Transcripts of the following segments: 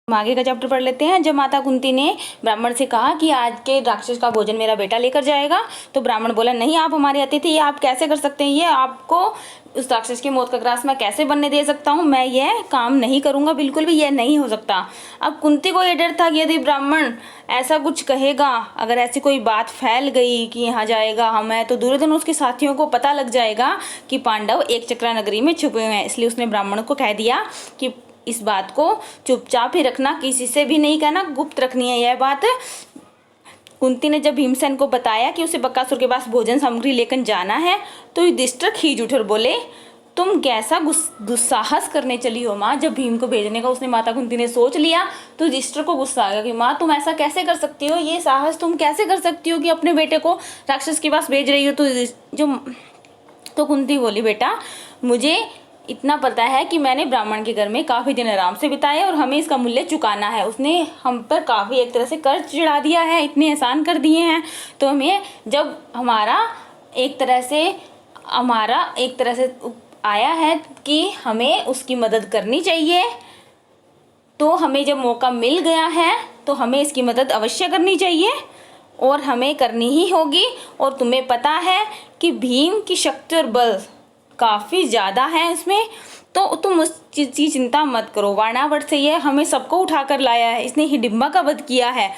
हम आगे का चैप्टर पढ़ लेते हैं। जब माता कुंती ने ब्राह्मण से कहा कि आज के राक्षस का भोजन मेरा बेटा लेकर जाएगा, तो ब्राह्मण बोला, नहीं, आप हमारे अतिथि, ये आप कैसे कर सकते हैं, ये आपको उस राक्षस की मौत का ग्रास मैं कैसे बनने दे सकता हूँ, मैं यह काम नहीं करूँगा, बिल्कुल भी यह नहीं हो सकता। अब कुंती को यह डर था कि यदि ब्राह्मण ऐसा कुछ कहेगा, अगर ऐसी कोई बात फैल गई कि यहाँ जाएगा हमें, तो दुर्योधन उसके साथियों को पता लग जाएगा कि पांडव एक चक्रा नगरी में छुपे हुए हैं। इसलिए उसने ब्राह्मण को कह दिया कि इस बात को चुपचाप ही रखना, किसी से भी नहीं कहना, गुप्त रखनी है यह बात। कुंती ने जब भीमसेन को बताया कि उसे बकासुर के पास भोजन सामग्री लेकर जाना है, तो युधिष्ठिर खींच उठे और बोले, तुम कैसा दुस्साहस करने चली हो माँ। जब भीम को भेजने का उसने माता कुंती ने सोच लिया, तो युधिष्ठिर को गुस्सा आ गया कि माँ, तुम ऐसा कैसे कर सकती हो, ये साहस तुम कैसे कर सकती हो कि अपने बेटे को राक्षस के पास भेज रही हो। तो कुंती बोली, बेटा, मुझे इतना पता है कि मैंने ब्राह्मण के घर में काफ़ी दिन आराम से बिताए और हमें इसका मूल्य चुकाना है। उसने हम पर काफ़ी एक तरह से कर्ज चढ़ा दिया है, इतने एहसान कर दिए हैं, तो हमें जब हमारा एक तरह से आया है कि हमें उसकी मदद करनी चाहिए, तो हमें जब मौका मिल गया है तो हमें इसकी मदद अवश्य करनी चाहिए और हमें करनी ही होगी। और तुम्हें पता है कि भीम की शक्ति और बल काफ़ी ज़्यादा है इसमें, तो तुम उस चीज़ की चिंता मत करो। वाणावट से यह हमें सबको उठाकर लाया है, इसने हिडिंबा का वध किया है।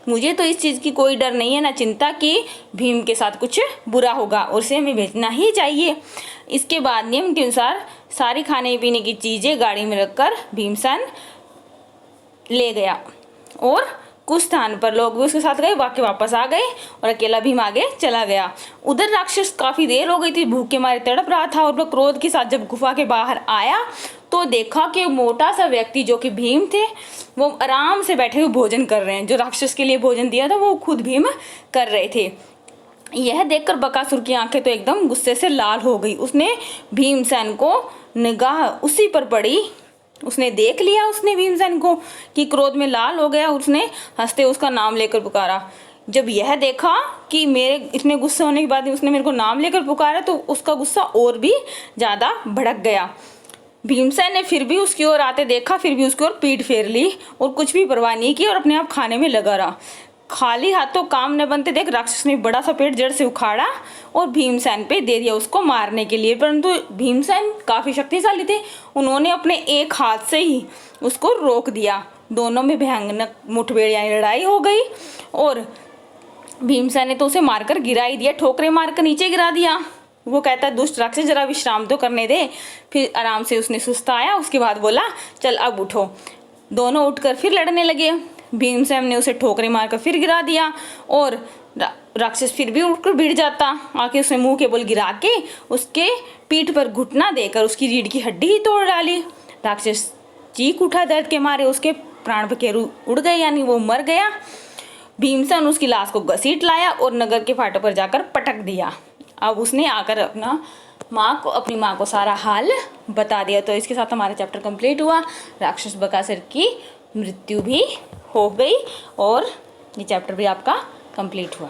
मुझे तो इस चीज़ की कोई डर नहीं है, ना चिंता कि भीम के साथ कुछ बुरा होगा, और उसे हमें भेजना ही चाहिए। इसके बाद नियम के अनुसार सारी खाने पीने की चीज़ें गाड़ी में रखकर भीमसेन ले गया और कुछ स्थान पर लोग भी उसके साथ गए, बाकी वापस आ गए और अकेला भीम आगे चला गया। उधर राक्षस काफी देर हो गई थी, भूख के मारे तड़प रहा था, और वह क्रोध के साथ जब गुफा के बाहर आया तो देखा कि मोटा सा व्यक्ति जो कि भीम थे, वो आराम से बैठे हुए भोजन कर रहे हैं। जो राक्षस के लिए भोजन दिया था वो खुद भीम कर रहे थे। यह देखकर बकासुर की आंखें तो एकदम गुस्से से लाल हो गई। उसने भीमसेन को निगाह उसी पर पड़ी, उसने देख लिया उसने भीमसेन को कि क्रोध में लाल हो गया। उसने हंसते उसका नाम लेकर पुकारा। जब यह देखा कि मेरे इतने गुस्से होने के बाद उसने मेरे को नाम लेकर पुकारा, तो उसका गुस्सा और भी ज़्यादा भड़क गया। भीमसेन ने फिर भी उसकी ओर आते देखा, फिर भी उसकी ओर पीठ फेर ली और कुछ भी परवाह नहीं की और अपने आप खाने में लगा रहा। खाली हाथों काम न बनते देख राक्षस ने बड़ा सा पेड़ जड़ से उखाड़ा और भीमसेन पे दे दिया उसको मारने के लिए। परंतु भीमसेन काफ़ी शक्तिशाली थे, उन्होंने अपने एक हाथ से ही उसको रोक दिया। दोनों में भयानक मुठभेड़ यानी लड़ाई हो गई और भीमसेन ने तो उसे मारकर गिरा ही दिया, ठोकरे मारकर नीचे गिरा दिया। वो कहता है, दुष्ट राक्षस, जरा विश्राम तो करने दे। फिर आराम से उसने सुस्ताया, उसके बाद बोला, चल अब उठो। दोनों उठकर फिर लड़ने लगे। भीमसेन ने उसे ठोकरे मारकर फिर गिरा दिया और राक्षस फिर भी उठकर भिड़ जाता। आके उसने मुंह के बल गिरा के उसके पीठ पर घुटना देकर उसकी रीढ़ की हड्डी ही तोड़ डाली। राक्षस चीख उठा दर्द के मारे, उसके प्राण पखेरु उड़ गए, यानी वो मर गया। भीमसेन उसकी लाश को घसीट लाया और नगर के फाटक पर जाकर पटक दिया। अब उसने आकर अपनी माँ को सारा हाल बता दिया। तो इसके साथ हमारा चैप्टर कंप्लीट हुआ। राक्षस बकासुर की मृत्यु भी हो गई और ये चैप्टर भी आपका कंप्लीट हुआ।